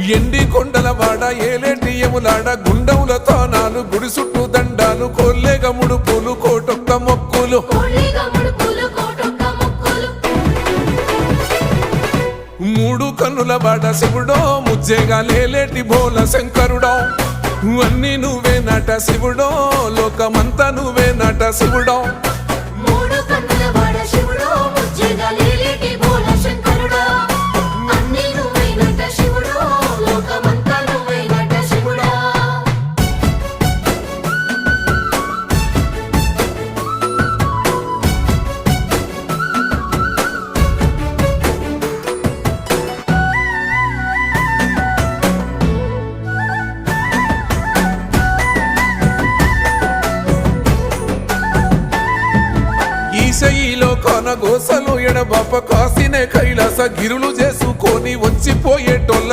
ఎండి కొండల వాడ ఏలేటి యములాడ గుండముల తానాలు గుడి చుట్టూ దండాలు కొల్లేగ ముడుపులు కోటొక్క మొక్కులు మూడు కన్నుల వాడ శివుడో ముజ్జేగా లేలేటి బోల శంకరుడో అన్ని నువ్వే నట శివుడో లోకమంతా నువ్వే నట శివుడో ఈశయిలో కొనగోసలు ఎడబాప కాసినే కైలాస గిరులు చేసుకొని వచ్చిపోయేటోళ్ళ